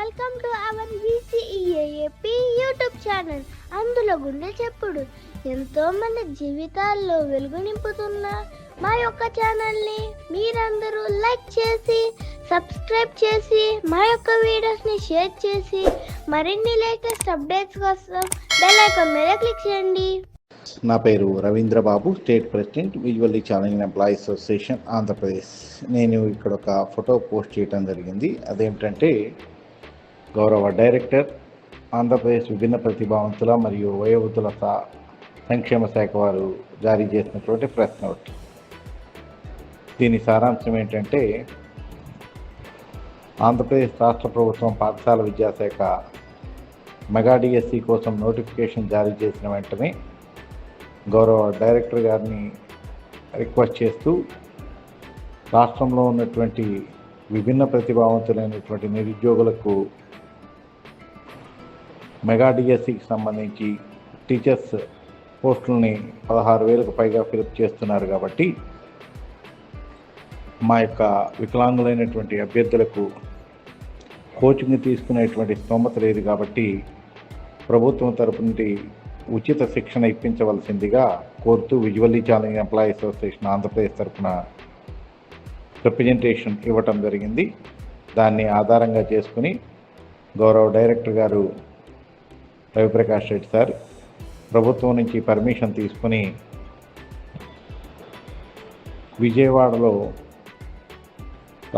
Welcome to our VCEAP YouTube channel. అందులో గుండె చెప్పుడు ఎంతో మంది జీవితాల్లో వెలుగు నింపుతున్న మా యొక్క ఛానల్ని మీరందరూ లైక్ చేసి సబ్స్క్రైబ్ చేసి మా యొక్క వీడియోస్ని షేర్ చేసి మరిన్ని లేటెస్ట్ అప్డేట్స్ కోసం బెల్ ఐకాన్ మీద క్లిక్ చేయండి. నా పేరు Ravindra Babu, state president visually challenging employees association Andhra Pradesh. నేను ఇక్కడ ఒక ఫోటో పోస్ట్ చేయడం జరిగింది. అదేమిటంటే గౌరవ డైరెక్టర్ ఆంధ్రప్రదేశ్ విభిన్న ప్రతిభావంతుల మరియు వయోవృద్ధుల సంక్షేమ శాఖ వారు జారీ చేసినటువంటి ప్రెస్ నోట్. దీని సారాంశం ఏంటంటే, ఆంధ్రప్రదేశ్ రాష్ట్ర ప్రభుత్వం పాఠశాల విద్యాశాఖ మెగా డిఎస్సి కోసం నోటిఫికేషన్ జారీ చేసిన వెంటనే గౌరవ డైరెక్టర్ గారిని రిక్వెస్ట్ చేస్తూ రాష్ట్రంలో ఉన్నటువంటి విభిన్న ప్రతిభావంతులైనటువంటి నిరుద్యోగులకు మెగా డిఎస్సికి సంబంధించి టీచర్స్ పోస్టులని 16,000కు పైగా ఫిలప్ చేస్తున్నారు. కాబట్టి మా యొక్క వికలాంగులైనటువంటి అభ్యర్థులకు కోచింగ్ తీసుకునేటువంటి స్తోమత లేదు. కాబట్టి ప్రభుత్వం తరపు నుండి ఉచిత శిక్షణ ఇప్పించవలసిందిగా కోరుతూ visually challenging employees association Andhra Pradesh తరఫున రిప్రజెంటేషన్ ఇవ్వటం జరిగింది. దాన్ని ఆధారంగా చేసుకుని గౌరవ డైరెక్టర్ గారు రవిప్రకాష్ రెడ్డి సార్ ప్రభుత్వం నుంచి పర్మిషన్ తీసుకుని విజయవాడలో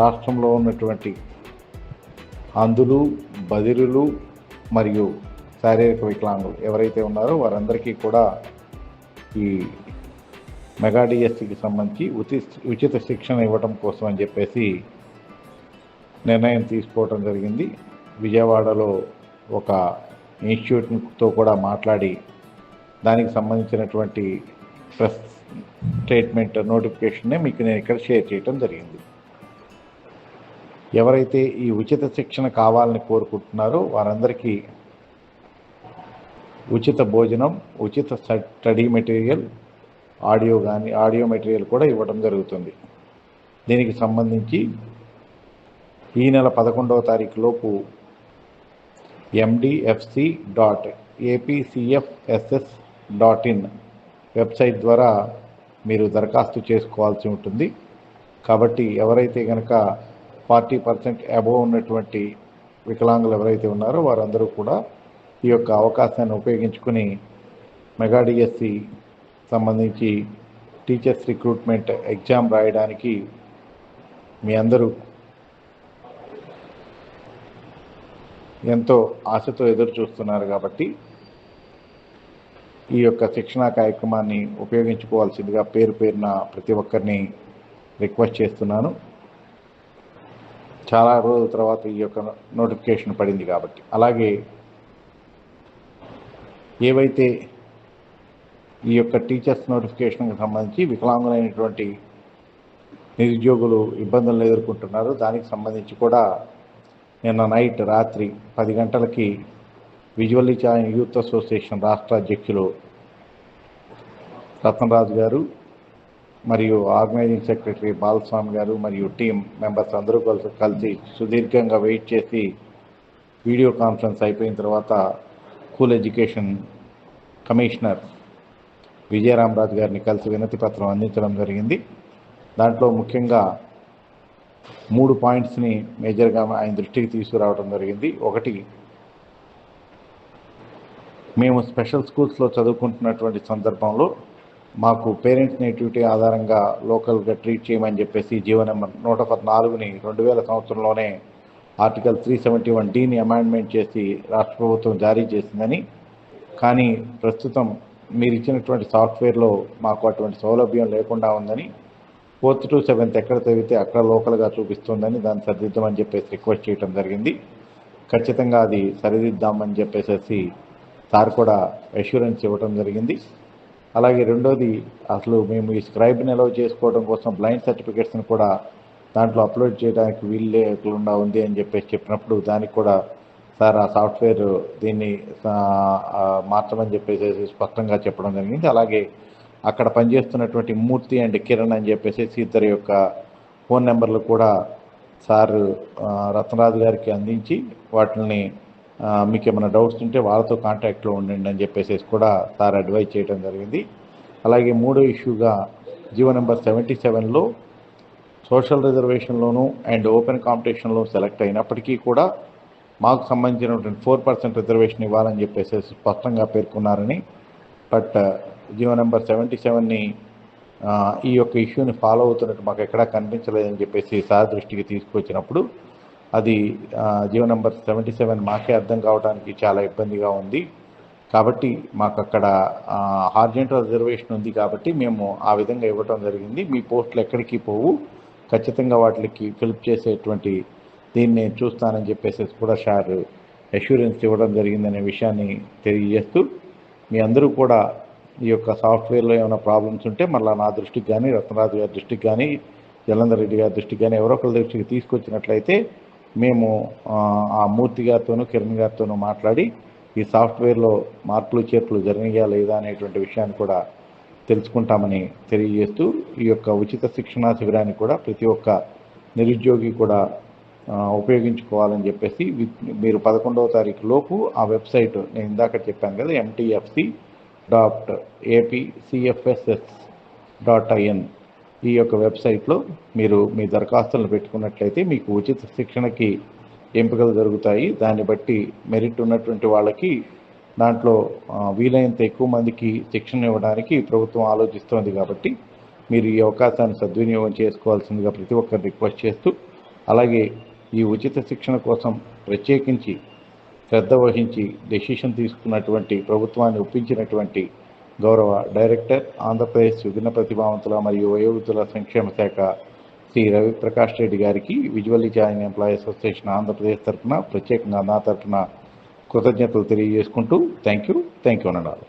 రాష్ట్రంలో ఉన్నటువంటి అంధులు, బదిరులు మరియు శారీరక వికలాంగులు ఎవరైతే ఉన్నారో వారందరికీ కూడా ఈ మెగా డిఎస్సికి సంబంధించి ఉచిత శిక్షణ ఇవ్వడం కోసం అని చెప్పేసి నిర్ణయం తీసుకోవడం జరిగింది. విజయవాడలో ఒక ఇన్స్టిట్యూట్తో కూడా మాట్లాడి దానికి సంబంధించినటువంటి ప్రెస్ స్టేట్మెంట్ నోటిఫికేషన్నే మీకు నేను ఇక్కడ షేర్ చేయడం జరిగింది. ఎవరైతే ఈ ఉచిత శిక్షణ కావాలని కోరుకుంటున్నారో వారందరికీ ఉచిత భోజనం, ఉచిత స్టడీ మెటీరియల్, ఆడియో మెటీరియల్ కూడా ఇవ్వడం జరుగుతుంది. దీనికి సంబంధించి ఈ నెల 11వ తారీఖు లోపు mdfc.apcfss.in వెబ్సైట్ ద్వారా మీరు దరఖాస్తు చేసుకోవాల్సి ఉంటుంది. కాబట్టి ఎవరైతే కనుక 40% అబోవ్ ఉన్నటువంటి వికలాంగులు ఎవరైతే ఉన్నారో వారందరూ కూడా ఈ యొక్క అవకాశాన్ని ఉపయోగించుకుని మెగా డిఎస్సి సంబంధించి టీచర్స్ రిక్రూట్మెంట్ ఎగ్జామ్ రాయడానికి మీ అందరూ ఎంతో ఆశతో ఎదురు చూస్తున్నారు. కాబట్టి ఈ యొక్క శిక్షణా కార్యక్రమాన్ని ఉపయోగించుకోవాల్సిందిగా పేరు పేరున ప్రతి ఒక్కరిని రిక్వెస్ట్ చేస్తున్నాను. చాలా రోజుల తర్వాత ఈ యొక్క నోటిఫికేషన్ పడింది కాబట్టి. అలాగే ఏవైతే ఈ యొక్క టీచర్స్ నోటిఫికేషన్కి సంబంధించి వికలాంగులైనటువంటి నిరుద్యోగులు ఇబ్బందులను ఎదుర్కొంటున్నారు, దానికి సంబంధించి కూడా నిన్న నైట్ రాత్రి 10 గంటలకి విజువల్లీ ఛాలెంజింగ్ యూత్ అసోసియేషన్ రాష్ట్ర అధ్యక్షులు రతన్రాజు గారు మరియు ఆర్గనైజింగ్ సెక్రటరీ బాలస్వామి గారు మరియు టీం మెంబర్స్ అందరూ కలిసి సుదీర్ఘంగా వెయిట్ చేసి వీడియో కాన్ఫరెన్స్ అయిపోయిన తర్వాత స్కూల్ ఎడ్యుకేషన్ కమిషనర్ విజయరామరాజు గారిని కలిసి వినతి పత్రం అందించడం జరిగింది. దాంట్లో ముఖ్యంగా 3 పాయింట్స్ని మేజర్గా ఆయన దృష్టికి తీసుకురావడం జరిగింది. ఒకటి, మేము స్పెషల్ స్కూల్స్లో చదువుకుంటున్నటువంటి సందర్భంలో మాకు పేరెంట్స్ నేటివిటీ ఆధారంగా లోకల్గా ట్రీట్ చేయమని చెప్పేసి జీవో నెంబర్ 114ని 2000 సంవత్సరంలోనే ఆర్టికల్ 371Dని అమెండ్మెంట్ చేసి రాష్ట్ర ప్రభుత్వం జారీ చేసిందని, కానీ ప్రస్తుతం మీరు ఇచ్చినటువంటి సాఫ్ట్వేర్లో మాకు అటువంటి సౌలభ్యం లేకుండా ఉందని, 4th to 7th ఎక్కడ చదివితే అక్కడ లోకల్గా చూపిస్తుందని దాన్ని సరిదిద్దామని చెప్పేసి రిక్వెస్ట్ చేయడం జరిగింది. ఖచ్చితంగా అది సరిదిద్దామని చెప్పేసి సార్ కూడా అష్యూరెన్స్ ఇవ్వడం జరిగింది. అలాగే రెండోది, అసలు మేము ఈ స్క్రైబ్ని అలౌ చేసుకోవడం కోసం బ్లైండ్ సర్టిఫికేట్స్ని కూడా దాంట్లో అప్లోడ్ చేయడానికి వీలు లేకుండా ఉంది అని చెప్పేసి చెప్పినప్పుడు దానికి కూడా సార్ ఆ సాఫ్ట్వేర్ దీన్ని మార్చమని చెప్పేసి స్పష్టంగా చెప్పడం జరిగింది. అలాగే అక్కడ పనిచేస్తున్నటువంటి మూర్తి అండ్ కిరణ్ అని చెప్పేసి ఇద్దరి యొక్క ఫోన్ నెంబర్లు కూడా సార్ రత్నరాజు గారికి అందించి వాటిని మీకు ఏమైనా డౌట్స్ ఉంటే వాళ్ళతో కాంటాక్ట్లో ఉండండి అని చెప్పేసి కూడా సార్ అడ్వైజ్ చేయడం జరిగింది. అలాగే మూడో ఇష్యూగా జీవో నెంబర్ 77లో సోషల్ రిజర్వేషన్లోను అండ్ ఓపెన్ కాంపిటీషన్లో సెలెక్ట్ అయినప్పటికీ కూడా మాకు సంబంధించినటువంటి 4% రిజర్వేషన్ ఇవ్వాలని చెప్పేసి స్పష్టంగా పేర్కొన్నారని, బట్ జీవో నెంబర్ 77ని ఈ యొక్క ఇష్యూని ఫాలో అవుతున్నట్టు మాకు ఎక్కడా కనిపించలేదని చెప్పేసి సార్ దృష్టికి తీసుకొచ్చినప్పుడు అది జీవో నెంబర్ 77 మాకే అర్థం కావడానికి చాలా ఇబ్బందిగా ఉంది. కాబట్టి మాకు అక్కడ హార్జెంటల్ రిజర్వేషన్ ఉంది కాబట్టి మేము ఆ విధంగా ఇవ్వటం జరిగింది. మీ పోస్టులు ఎక్కడికి పోవు, ఖచ్చితంగా వాటికి ఫిల్ప్ చేసేటువంటి దీన్ని నేను చూస్తానని చెప్పేసి కూడా సార్ అష్యూరెన్స్ ఇవ్వడం జరిగిందనే విషయాన్ని తెలియజేస్తూ, మీ అందరూ కూడా ఈ యొక్క సాఫ్ట్వేర్లో ఏమైనా ప్రాబ్లమ్స్ ఉంటే మళ్ళీ నా దృష్టికి కానీ, రత్నరాజు గారి దృష్టికి కానీ, జలంధర్ రెడ్డి గారి దృష్టికి కానీ ఎవరో ఒకరి దృష్టికి తీసుకొచ్చినట్లయితే మేము ఆ మూర్తి గారితోనూ కిరణ్ గారితోనూ మాట్లాడి ఈ సాఫ్ట్వేర్లో మార్పులు చేర్పులు జరిగాయా లేదా అనేటువంటి విషయాన్ని కూడా తెలుసుకుంటామని తెలియజేస్తూ, ఈ యొక్క ఉచిత శిక్షణా శిబిరాన్ని కూడా ప్రతి ఒక్క నిరుద్యోగి కూడా ఉపయోగించుకోవాలని చెప్పేసి మీరు 11వ తారీఖు లోపు ఆ వెబ్సైట్ నేను ఇందాక చెప్పాను కదా, mtfc.apcfss.in ఈ యొక్క వెబ్సైట్లో మీరు మీ దరఖాస్తులను పెట్టుకున్నట్లయితే మీకు ఉచిత శిక్షణకి ఎంపికలు జరుగుతాయి. దాన్ని బట్టి మెరిట్ ఉన్నటువంటి వాళ్ళకి దాంట్లో వీలైనంత ఎక్కువ మందికి శిక్షణ ఇవ్వడానికి ప్రభుత్వం ఆలోచిస్తోంది. కాబట్టి మీరు ఈ అవకాశాన్ని సద్వినియోగం చేసుకోవాల్సిందిగా ప్రతి ఒక్కరు రిక్వెస్ట్ చేస్తూ, అలాగే ఈ ఉచిత శిక్షణ కోసం ప్రత్యేకించి శ్రద్ధ వహించి డెసిషన్ తీసుకున్నటువంటి ప్రభుత్వాన్ని ఒప్పించినటువంటి గౌరవ డైరెక్టర్ ఆంధ్రప్రదేశ్ విభిన్న ప్రతిభావంతుల మరియు వయోవృద్ధుల సంక్షేమ శాఖ శ్రీ రవిప్రకాష్ రెడ్డి గారికి visually join employee association Andhra Pradesh తరఫున ప్రత్యేకంగా నా తరఫున కృతజ్ఞతలు తెలియజేసుకుంటూ థ్యాంక్ యూ అన్నారు.